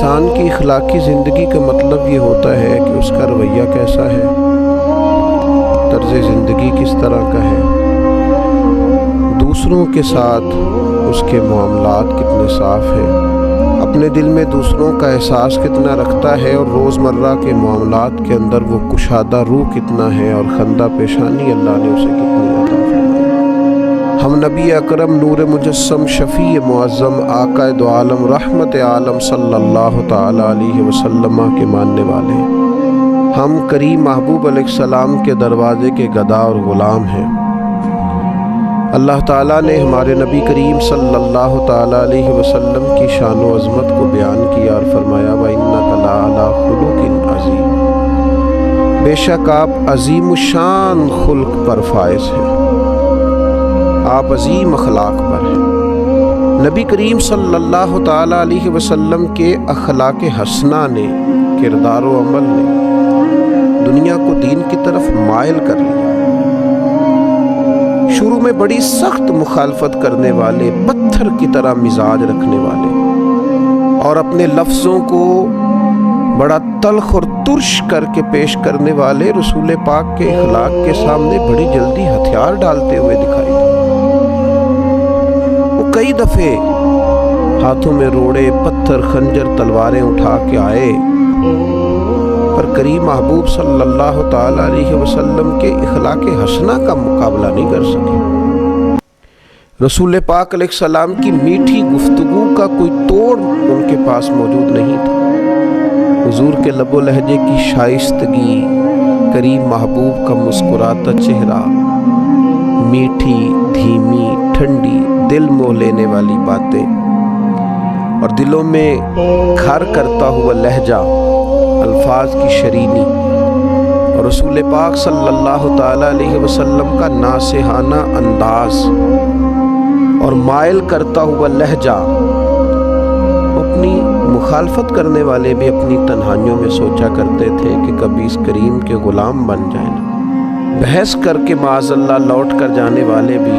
انسان کی اخلاقی زندگی کا مطلب یہ ہوتا ہے کہ اس کا رویہ کیسا ہے، طرز زندگی کس طرح کا ہے، دوسروں کے ساتھ اس کے معاملات کتنے صاف ہیں، اپنے دل میں دوسروں کا احساس کتنا رکھتا ہے، اور روزمرہ کے معاملات کے اندر وہ کشادہ روح کتنا ہے، اور خندہ پیشانی اللہ نے اسے کتنی عطا فرمائی۔ ہم نبی اکرم نور مجسم شفیع معظم آقا دو عالم رحمت عالم صلی اللہ تعالی علیہ وسلم کے ماننے والے ہیں۔ ہم کریم محبوب علیہ السلام کے دروازے کے گدا اور غلام ہیں۔ اللہ تعالیٰ نے ہمارے نبی کریم صلی اللہ تعالی علیہ وسلم کی شان و عظمت کو بیان کیا اور فرمایا وَإِنَّكَ لَعَلَىٰ خُلُقٍ عَظِيمٍ، بے شک آپ عظیم الشان خلق پر فائز ہیں، آپ عظیم اخلاق پر ہیں۔ نبی کریم صلی اللہ تعالی علیہ وسلم کے اخلاق حسنہ نے، کردار و عمل نے دنیا کو دین کی طرف مائل کر لیا۔ شروع میں بڑی سخت مخالفت کرنے والے، پتھر کی طرح مزاج رکھنے والے، اور اپنے لفظوں کو بڑا تلخ اور ترش کر کے پیش کرنے والے رسول پاک کے اخلاق کے سامنے بڑی جلدی ہتھیار ڈالتے ہوئے دکھائی دے۔ وہ کئی دفعے ہاتھوں میں روڑے، پتھر، خنجر، تلواریں اٹھا کے آئے، پر کریم محبوب صلی اللہ تعالی علیہ وسلم کے اخلاق حسنہ کا مقابلہ نہیں کر سکے۔ رسول پاک علیہ السلام کی میٹھی گفتگو کا کوئی توڑ ان کے پاس موجود نہیں تھا۔ حضور کے لب و لہجے کی شائستگی، کریم محبوب کا مسکراتا چہرہ، میٹھی، دھیمی، ٹھنڈی، دل موہ لینے والی باتیں، اور دلوں میں گھر کرتا ہوا لہجہ، الفاظ کی شرینی، اور رسول پاک صلی اللہ تعالی علیہ وسلم کا ناصحانہ انداز اور مائل کرتا ہوا لہجہ، اپنی مخالفت کرنے والے بھی اپنی تنہائیوں میں سوچا کرتے تھے کہ کبھی اس کریم کے غلام بن جائیں نا۔ بحث کر کے معاذ اللہ لوٹ کر جانے والے بھی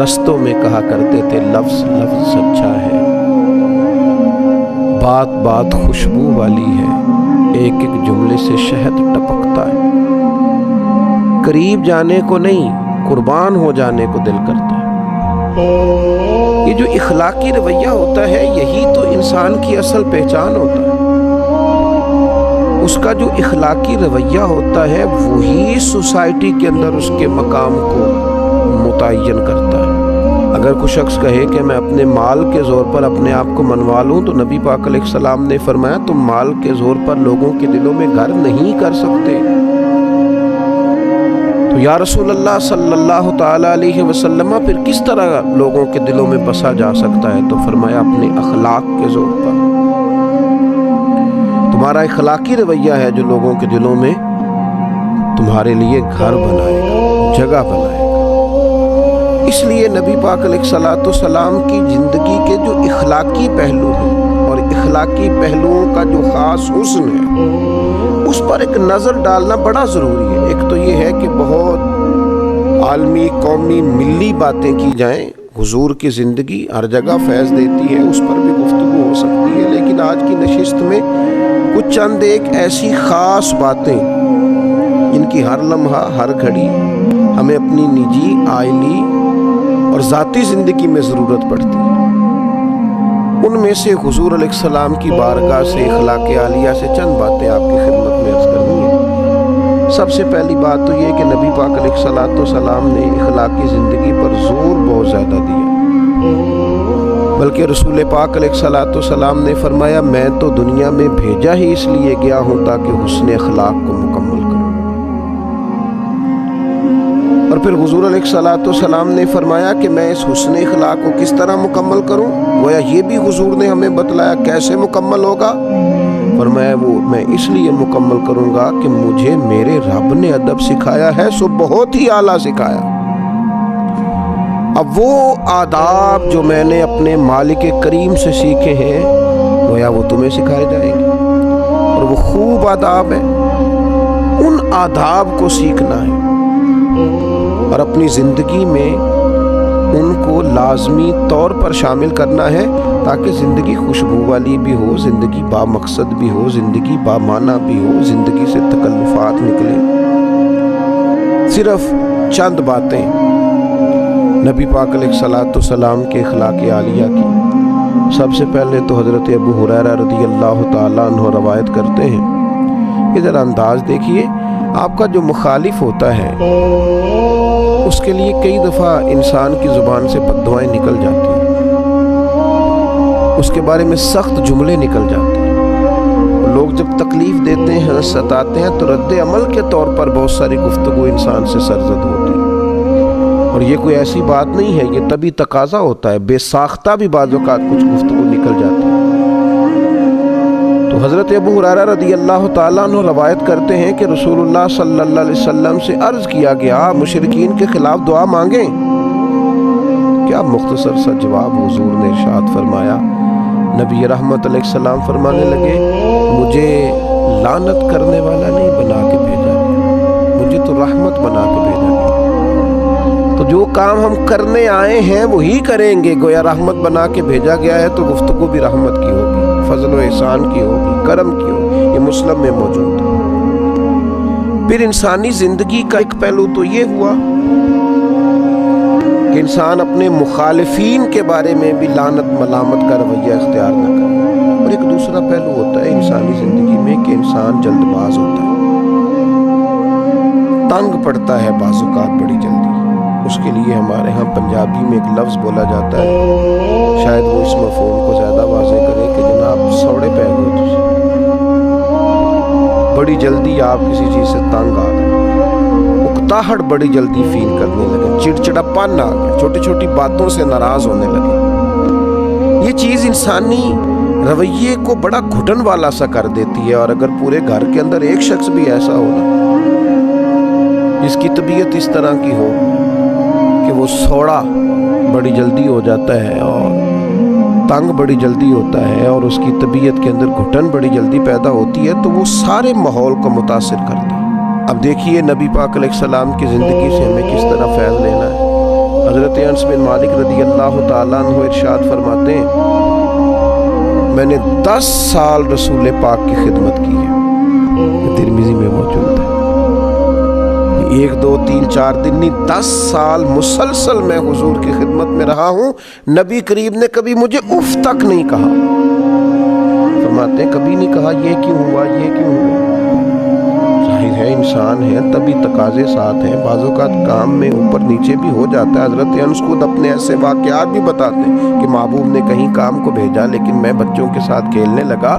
رستوں میں کہا کرتے تھے لفظ لفظ سچا ہے، بات بات خوشبو والی ہے، ایک ایک جملے سے شہد ٹپکتا ہے۔ قریب جانے کو نہیں، قربان ہو جانے کو دل کرتا ہے۔ یہ جو اخلاقی رویہ ہوتا ہے، یہی تو انسان کی اصل پہچان ہوتا ہے۔ اس کا جو اخلاقی رویہ ہوتا ہے وہی سوسائٹی کے اندر اس کے مقام کو متعین کرتا ہے۔ اگر کوئی شخص کہے کہ میں اپنے مال کے زور پر اپنے آپ کو منوا لوں، تو نبی پاک علیہ السلام نے فرمایا تم مال کے زور پر لوگوں کے دلوں میں گھر نہیں کر سکتے۔ تو یا رسول اللہ صلی اللہ تعالی علیہ وسلم پھر کس طرح لوگوں کے دلوں میں بسا جا سکتا ہے؟ تو فرمایا اپنے اخلاق کے زور پر۔ تمہارا اخلاقی رویہ ہے جو لوگوں کے دلوں میں تمہارے لیے گھر بنائے گا، جگہ بنائے گا۔ اس لیے نبی پاک علیہ السلام کی زندگی کے جو اخلاقی پہلو ہیں اور اخلاقی پہلوؤں کا جو خاص حسن ہے، اس پر ایک نظر ڈالنا بڑا ضروری ہے۔ ایک تو یہ ہے کہ بہت عالمی، قومی، ملی باتیں کی جائیں، حضور کی زندگی ہر جگہ فیض دیتی ہے، اس پر بھی گفتگو ہو سکتی ہے، لیکن آج کی نشست میں کچھ چند ایک ایسی خاص باتیں جن کی ہر لمحہ، ہر گھڑی ہمیں اپنی نجی، آئلی اور ذاتی زندگی میں ضرورت پڑتی ہے، ان میں سے حضور علیہ السلام کی بارگاہ سے، اخلاق عالیہ سے چند باتیں آپ کی خدمت میں عرض کرنی ہے۔ سب سے پہلی بات تو یہ کہ نبی پاک علیہ السلام نے اخلاقی زندگی پر زور بہت زیادہ دیا، بلکہ رسول پاک علیہ السلام نے فرمایا میں تو دنیا میں بھیجا ہی اس لیے گیا ہوں تاکہ حسن اخلاق کو مکمل کروں۔ اور پھر حضور علیہ السلام نے فرمایا کہ میں اس حسن اخلاق کو کس طرح مکمل کروں؟ گویا یہ بھی حضور نے ہمیں بتلایا کیسے مکمل ہوگا۔ فرمایا وہ میں اس لیے مکمل کروں گا کہ مجھے میرے رب نے ادب سکھایا ہے، سو بہت ہی اعلیٰ سکھایا۔ اب وہ آداب جو میں نے اپنے مالک کریم سے سیکھے ہیں، گویا وہ تمہیں سکھائے جائیں گے، اور وہ خوب آداب ہیں، ان آداب کو سیکھنا ہے اور اپنی زندگی میں ان کو لازمی طور پر شامل کرنا ہے تاکہ زندگی خوشبو والی بھی ہو، زندگی با مقصد بھی ہو، زندگی با معنی بھی ہو، زندگی سے تکلفات نکلے۔ صرف چند باتیں نبی پاک علیہ الصلوۃ والسلام کے اخلاق عالیہ کی۔ سب سے پہلے تو حضرت ابو ہریرہ رضی اللہ تعالیٰ عنہ روایت کرتے ہیں، ادھر انداز دیکھیے، آپ کا جو مخالف ہوتا ہے اس کے لیے کئی دفعہ انسان کی زبان سے بددعائیں نکل جاتی ہیں، اس کے بارے میں سخت جملے نکل جاتے ہیں۔ لوگ جب تکلیف دیتے ہیں، ستاتے ہیں، تو رد عمل کے طور پر بہت ساری گفتگو انسان سے سرزد ہوتی ہے۔ اور یہ کوئی ایسی بات نہیں ہے، یہ طبی تقاضا ہوتا ہے، بے ساختہ بھی بعض اوقات کچھ گفتگو نکل جاتی ہے۔ تو حضرت ابو ہریرہ رضی اللہ تعالیٰ عنہ روایت کرتے ہیں کہ رسول اللہ صلی اللہ علیہ وسلم سے عرض کیا گیا، مشرکین کے خلاف دعا مانگیں؟ کیا مختصر سا جواب حضور نے ارشاد فرمایا۔ نبی رحمت علیہ السلام فرمانے لگے، مجھے لعنت کرنے والا نہیں بنا کے بھیجا گیا، مجھے تو رحمت بنا کے بھیجا گیا۔ تو جو کام ہم کرنے آئے ہیں وہی کریں گے، گویا رحمت بنا کے بھیجا گیا ہے تو گفتگو بھی رحمت کی ہوگی، فضل و احسان کی ہوگی، کرم کی ہوگی۔ یہ مسلم میں موجود ہے۔ پھر انسانی زندگی کا ایک پہلو تو یہ ہوا کہ انسان اپنے مخالفین کے بارے میں بھی لعنت ملامت کا رویہ اختیار نہ کرے، اور ایک دوسرا پہلو ہوتا ہے انسانی زندگی میں کہ انسان جلد باز ہوتا ہے، تنگ پڑتا ہے بعض اوقات بڑی جلدی۔ اس کے لیے ہمارے ہاں پنجابی میں ایک لفظ بولا جاتا ہے، شاید وہ اس مفہوم کو زیادہ واضح کرے کہ جناب سوڑے پہ ہوئے تجھے، بڑی جلدی آپ کسی چیز سے تنگ آ گئے، اکتاہٹ بڑی جلدی فیل کرنے لگے، چڑچڑاپن آ گیا، چھوٹی چھوٹی باتوں سے ناراض ہونے لگے۔ یہ چیز انسانی رویے کو بڑا گھٹن والا سا کر دیتی ہے، اور اگر پورے گھر کے اندر ایک شخص بھی ایسا ہو نا جس کی طبیعت اس طرح کی ہو کہ وہ سوڑا بڑی جلدی ہو جاتا ہے اور تنگ بڑی جلدی ہوتا ہے اور اس کی طبیعت کے اندر گھٹن بڑی جلدی پیدا ہوتی ہے، تو وہ سارے ماحول کو متاثر کرتا ہے۔ اب دیکھیے نبی پاک علیہ السلام کی زندگی سے ہمیں کس طرح فیض لینا ہے۔ حضرت انس بن مالک رضی اللہ تعالیٰ عنہ ارشاد فرماتے ہیں، میں نے 10 سال رسول پاک کی خدمت کی ہے، ترمذی میں موجود ہے۔ 1 2 3 4 دن نہیں، 10 سال مسلسل میں حضور کی خدمت میں رہا ہوں، نبی کریم نے کبھی مجھے اف تک نہیں کہا۔ فرماتے ہیں کبھی نہیں کہا یہ کیوں ہوا، یہ کیوں ہوا۔ ظاہر ہے انسان ہے، طبی تقاضے ساتھ ہیں، بعض اوقات کام میں اوپر نیچے بھی ہو جاتا ہے۔ حضرت انس خود اپنے ایسے واقعات بھی بتاتے ہیں کہ محبوب نے کہیں کام کو بھیجا لیکن میں بچوں کے ساتھ کھیلنے لگا۔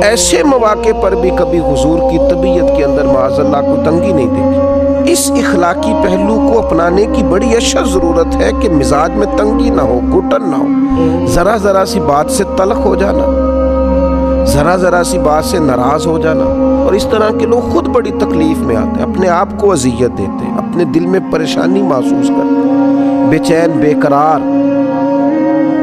ایسے مواقع پر بھی کبھی حضور کی طبیعت کے اندر معاذ اللہ کو تنگی نہیں دیکھی۔ اس اخلاقی پہلو کو اپنانے کی بڑی اشد ضرورت ہے کہ مزاج میں تنگی نہ ہو، گھٹن نہ ہو، ذرا ذرا سی بات سے تلخ ہو جانا، ذرا ذرا سی بات سے ناراض ہو جانا۔ اور اس طرح کے لوگ خود بڑی تکلیف میں آتے ہیں، اپنے آپ کو اذیت دیتے ہیں، اپنے دل میں پریشانی محسوس کرتے ہیں، بے چین بے قرار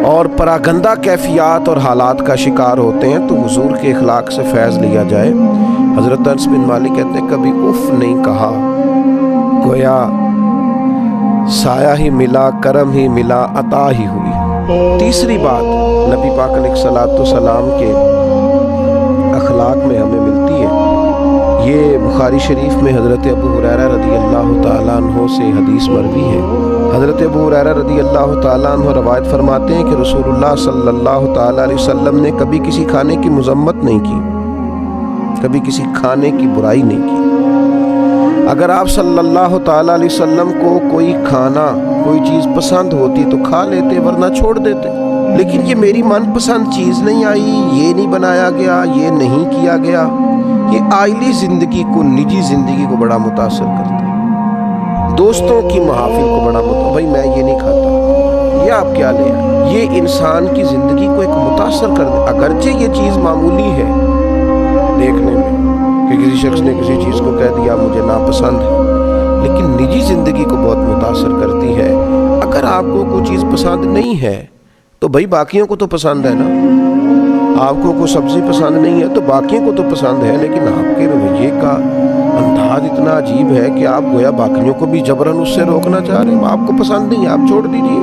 اور پراگندہ کیفیات اور حالات کا شکار ہوتے ہیں۔ تو حضور کے اخلاق سے فیض لیا جائے۔ حضرت انس بن مالک کہتے ہیں کبھی اف نہیں کہا، گویا سایہ ہی ملا، کرم ہی ملا، عطا ہی ہوئی۔ تیسری بات نبی پاک علیہ الصلوۃ والسلام کے اخلاق میں ہمیں ملتی ہے، یہ بخاری شریف میں حضرت ابو ہریرہ رضی اللہ تعالیٰ عنہ سے حدیث مروی ہے۔ حضرت ابو ہریرہ رضی اللہ تعالیٰ عنہ روایت فرماتے ہیں کہ رسول اللہ صلی اللہ تعالیٰ علیہ وسلم نے کبھی کسی کھانے کی مذمت نہیں کی، کبھی کسی کھانے کی برائی نہیں کی۔ اگر آپ صلی اللہ تعالیٰ علیہ وسلم کو کوئی کھانا، کوئی چیز پسند ہوتی تو کھا لیتے، ورنہ چھوڑ دیتے، لیکن یہ میری من پسند چیز نہیں آئی، یہ نہیں بنایا گیا، یہ نہیں کیا گیا۔ یہ عائلی زندگی کو، نجی زندگی کو بڑا متاثر کرتا ہے، دوستوں کی محافل کو بڑا بھائی میں یہ نہیں کھاتا، یہ آپ کیا لے آئے، یہ انسان کی زندگی کو ایک متاثر کر دے۔ اگرچہ یہ چیز معمولی ہے دیکھنے میں کہ کسی شخص نے کسی چیز کو کہہ دیا مجھے ناپسند ہے، لیکن نجی زندگی کو بہت متاثر کرتی ہے۔ اگر آپ کو کوئی چیز پسند نہیں ہے تو بھائی باقیوں کو تو پسند ہے نا، آپ کو کوئی سبزی پسند نہیں ہے تو باقیوں کو تو پسند ہے، لیکن آپ کے رویے کا انداز انداز اتنا عجیب ہے کہ آپ گویا باقیوں کو بھی جبراً اس سے روکنا چاہ رہے ہیں، آپ کو پسند نہیں، آپ چھوڑ دیجیے۔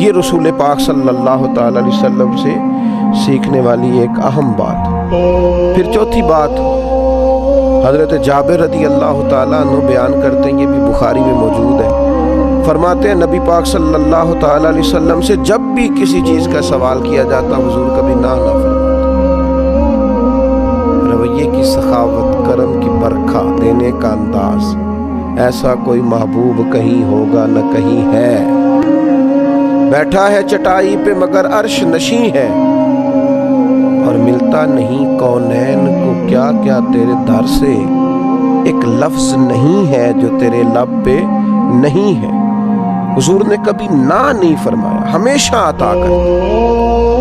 یہ رسول پاک صلی اللہ تعالیٰ علیہ وسلم سے سیکھنے والی ایک اہم بات۔ پھر چوتھی بات، حضرت جابر رضی اللہ تعالیٰ عنہ بیان کرتے ہیں، یہ بھی بخاری میں موجود ہے، فرماتے ہیں نبی پاک صلی اللہ تعالیٰ علیہ وسلم سے جب بھی کسی چیز کا سوال کیا جاتا حضور کبھی نہ فرماتے۔ رویے کی سخاوت، کرم کی برکھا دینے کا انداز، ایسا کوئی محبوب کہیں ہوگا نہ کہیں ہے۔ بیٹھا ہے چٹائی پہ مگر عرش نشیں ہے، اور ملتا نہیں کونین کو کیا کیا تیرے در سے، ایک لفظ نہیں ہے جو تیرے لب پہ نہیں ہے۔ حضور نے کبھی نہ نہیں فرمایا، ہمیشہ عطا کرتے،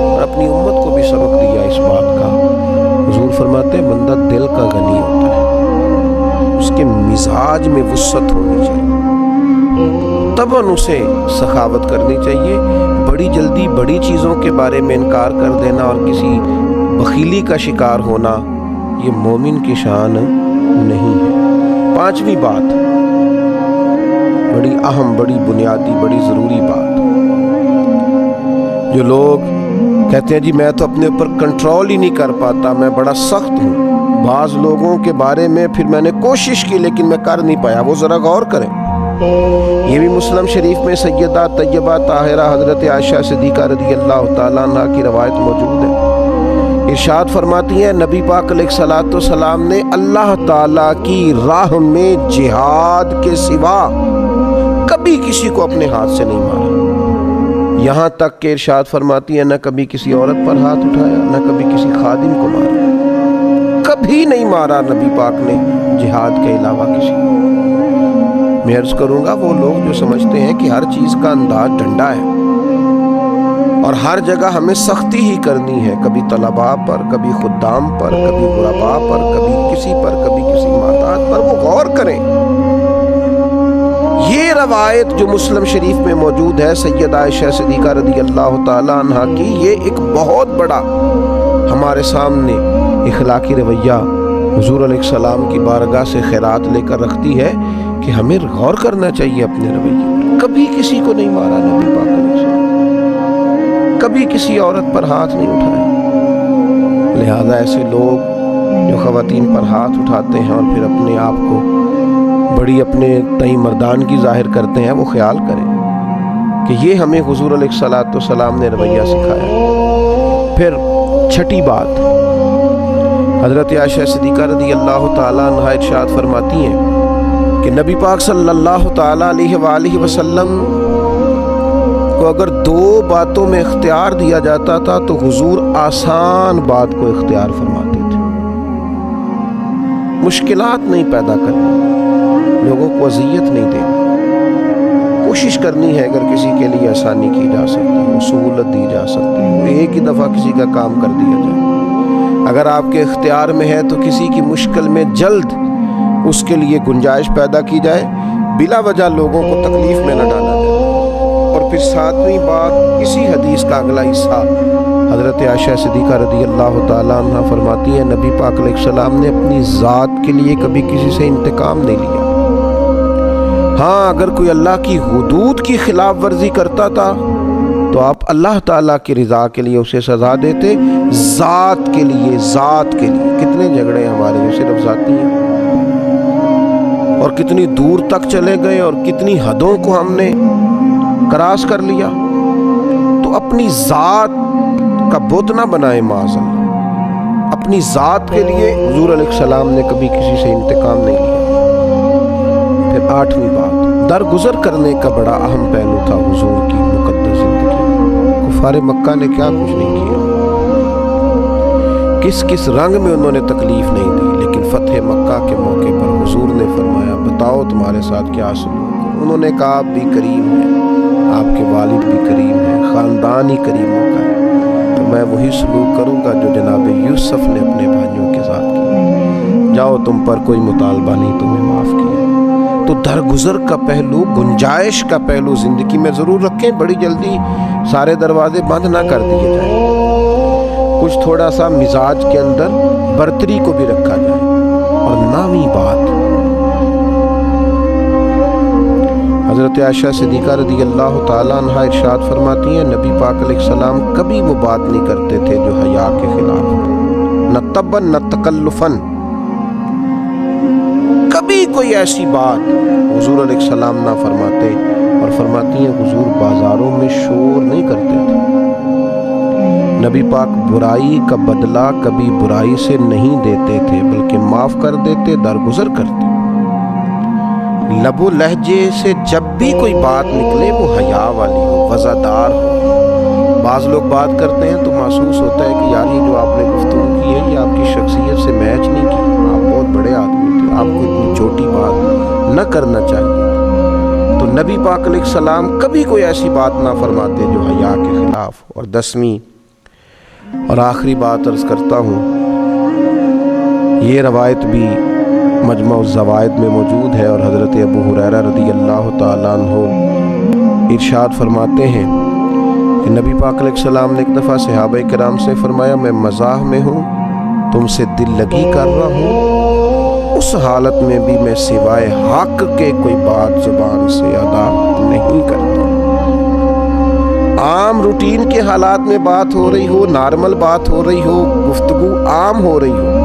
اور اپنی امت کو بھی سبق دیا اس بات کا۔ حضور فرماتے ہیں بندہ دل کا غنی ہوتا ہے، اس کے مزاج میں وسعت ہونی چاہیے، تب اسے سخاوت کرنی چاہیے۔ بڑی جلدی بڑی چیزوں کے بارے میں انکار کر دینا اور کسی بخیلی کا شکار ہونا یہ مومن کی شان نہیں ہے۔ پانچویں بات، بڑی اہم، بڑی بنیادی، بڑی ضروری بات، جو لوگ کہتے ہیں جی میں تو اپنے اوپر کنٹرول ہی نہیں کر پاتا، میں بڑا سخت ہوں، بعض لوگوں کے بارے میں پھر میں نے کوشش کی لیکن میں کر نہیں پایا، وہ ذرا غور کریں۔ یہ بھی مسلم شریف میں سیدہ طیبہ طاہرہ حضرت عائشہ صدیقہ رضی اللہ تعالیٰ عنہ کی روایت موجود ہے۔ ارشاد فرماتی ہیں نبی پاک علیہ الصلوۃ والسلام نے اللہ تعالیٰ کی راہ میں جہاد کے سوا کبھی کسی کو اپنے ہاتھ سے نہیں مارا، یہاں تک کہ ارشاد فرماتی ہے نہ کبھی کسی عورت پر ہاتھ اٹھایا، نہ کبھی کسی خادم کو مارا، کبھی نہیں مارا نبی پاک نے جہاد کے علاوہ کسی کو۔ میں عرض کروں گا وہ لوگ جو سمجھتے ہیں کہ ہر چیز کا انداز ڈنڈا ہے اور ہر جگہ ہمیں سختی ہی کرنی ہے، کبھی طلباء پر، کبھی خدام پر، کبھی غرباء پر، کبھی کسی پر، کبھی کسی محتاج پر، وہ غور کریں۔ یہ روایت جو مسلم شریف میں موجود ہے سیدہ عائشہ صدیقہ رضی اللہ تعالیٰ عنہ کی، یہ ایک بہت بڑا ہمارے سامنے اخلاقی رویہ حضور علیہ السلام کی بارگاہ سے خیرات لے کر رکھتی ہے کہ ہمیں غور کرنا چاہیے اپنے رویے پر۔ کبھی کسی کو نہیں مارا نبی پاک علیہ السلام، کبھی کسی عورت پر ہاتھ نہیں اٹھایا۔ لہذا ایسے لوگ جو خواتین پر ہاتھ اٹھاتے ہیں اور پھر اپنے آپ کو بڑی اپنے تئیں مردان کی ظاہر کرتے ہیں، وہ خیال کریں کہ یہ ہمیں حضور علیہ الصلوۃ والسلام نے رویہ سکھایا۔ پھر چھٹی بات، حضرت عائشہ صدیقہ رضی اللہ تعالیٰ عنہ ارشاد فرماتی ہیں کہ نبی پاک صلی اللہ تعالیٰ علیہ وآلہ وسلم کو اگر دو باتوں میں اختیار دیا جاتا تھا تو حضور آسان بات کو اختیار فرماتے تھے، مشکلات نہیں پیدا کرنی، لوگوں کو اذیت نہیں دینا، کوشش کرنی ہے اگر کسی کے لیے آسانی کی جا سکتی ہے، سہولت دی جا سکتی ہے، ایک ہی دفعہ کسی کا کام کر دیا جائے۔ اگر آپ کے اختیار میں ہے تو کسی کی مشکل میں جلد اس کے لیے گنجائش پیدا کی جائے، بلا وجہ لوگوں کو تکلیف میں نہ ڈالا جائے۔ اور پھر ساتویں بات، اسی حدیث کا اگلا حصہ، حضرت عائشہ صدیقہ رضی اللہ تعالیٰ عنہ فرماتی ہیں نبی پاک علیہ السلام نے اپنی ذات کے لیے کبھی کسی سے انتقام نہیں لیا۔ ہاں اگر کوئی اللہ کی حدود کی خلاف ورزی کرتا تھا تو آپ اللہ تعالیٰ کی رضا کے لیے اسے سزا دیتے، ذات کے لیے، ذات کے لیے۔ کتنے جھگڑے ہمارے جو صرف ذاتی ہیں، اور کتنی دور تک چلے گئے اور کتنی حدوں کو ہم نے کراس کر لیا۔ تو اپنی ذات کا بت نہ بنائے معاذ اللہ، اپنی ذات کے لیے حضور علیہ السلام نے کبھی کسی سے انتقام نہیں لیا۔ پھر آٹھویں بات، درگزر کرنے کا بڑا اہم پہلو تھا حضور کی مقدس زندگی۔ کفار مکہ نے کیا کچھ نہیں کیا، کس کس رنگ میں انہوں نے تکلیف نہیں دی، لیکن فتح مکہ کے موقع پر حضور نے فرمایا بتاؤ تمہارے ساتھ کیا سلوک۔ انہوں نے کہا آپ بھی کریم ہیں، آپ کے والد بھی کریم ہیں، خاندان ہی کریموں کا ہے، تو میں وہی سلوک کروں گا جو جناب یوسف نے اپنے بھائیوں کے ساتھ کیا۔ جاؤ تم پر کوئی مطالبہ نہیں، تمہیں معاف کیا۔ تو درگزر کا پہلو، گنجائش کا پہلو زندگی میں ضرور رکھیں، بڑی جلدی سارے دروازے بند نہ کر دیے جائیں، کچھ تھوڑا سا مزاج کے اندر برتری کو بھی رکھا جائے۔ اور نامی بات، حضرت عائشہ صدیقہ رضی اللہ تعالیٰ عنہ ارشاد فرماتی ہیں نبی پاک علیہ السلام کبھی وہ بات نہیں کرتے تھے جو حیا کے خلاف ہو، نہ تبن نہ تکلفن، کبھی کوئی ایسی بات حضور علیہ السلام نہ فرماتے، اور فرماتی ہیں حضور بازاروں میں شور نہیں کرتے تھے۔ نبی پاک برائی کا بدلہ کبھی برائی سے نہیں دیتے تھے بلکہ معاف کر دیتے، درگزر کرتے۔ لب و لہجے سے جب بھی کوئی بات نکلے وہ حیا والی ہو، وزادار ہو۔ بعض لوگ بات کرتے ہیں تو محسوس ہوتا ہے کہ یار یہ جو آپ نے گفتگو کی ہے یہ آپ کی شخصیت سے میچ نہیں کی، آپ بہت بڑے آدمی تھے، آپ کو اتنی چھوٹی بات نہ کرنا چاہیے۔ تو نبی پاک علیہ السلام کبھی کوئی ایسی بات نہ فرماتے جو حیا کے خلاف۔ اور 10ویں اور آخری بات عرض کرتا ہوں، یہ روایت بھی مجمع الزوائد میں موجود ہے، اور حضرت ابو ہریرہ رضی اللہ تعالیٰ عنہ ارشاد فرماتے ہیں کہ نبی پاک علیہ السلام نے ایک دفعہ صحابہ کرام سے فرمایا میں مزاح میں ہوں، تم سے دل لگی کر رہا ہوں، اس حالت میں بھی میں سوائے حق کے کوئی بات زبان سے ادا نہیں کرتا۔ عام روٹین کے حالات میں بات ہو رہی ہو، نارمل بات ہو رہی ہو، گفتگو عام ہو رہی ہو،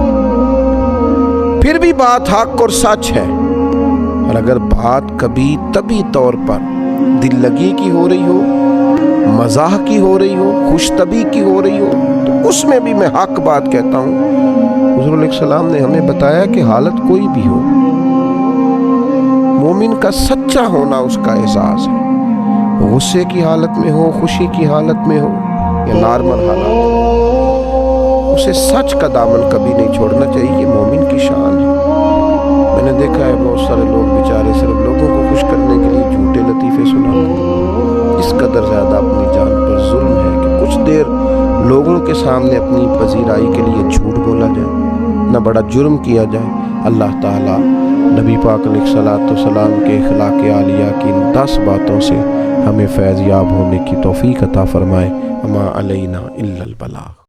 پھر بھی بات حق اور سچ ہے، اور اگر بات کبھی طبی طور پر دل لگی کی ہو رہی ہو، مزاح کی ہو رہی ہو، خوش طبی کی ہو رہی ہو، تو اس میں بھی میں حق بات کہتا ہوں۔ حضور علیہ السلام نے ہمیں بتایا کہ حالت کوئی بھی ہو، مومن کا سچا ہونا اس کا اعزاز ہے، غصے کی حالت میں ہو، خوشی کی حالت میں ہو یا نارمل حالات میں، اسے سچ کا دامن کبھی نہیں چھوڑنا چاہیے، یہ مومن کی شان ہے۔ میں نے دیکھا ہے بہت سارے لوگ بیچارے صرف لوگوں کو خوش کرنے کے لیے جھوٹے لطیفے سناتے ہیں، اس قدر زیادہ اپنی جان پر ظلم ہے کہ کچھ دیر لوگوں کے سامنے اپنی پذیرائی کے لیے جھوٹ بولا جائے، نہ بڑا جرم کیا جائے۔ اللہ تعالیٰ نبی پاک علیہ الصلوۃ والسلام کے اخلاق عالیہ کی ان 10 باتوں سے ہمیں فیض یاب ہونے کی توفیق عطا فرمائے۔ اما علینا الا البلاغ۔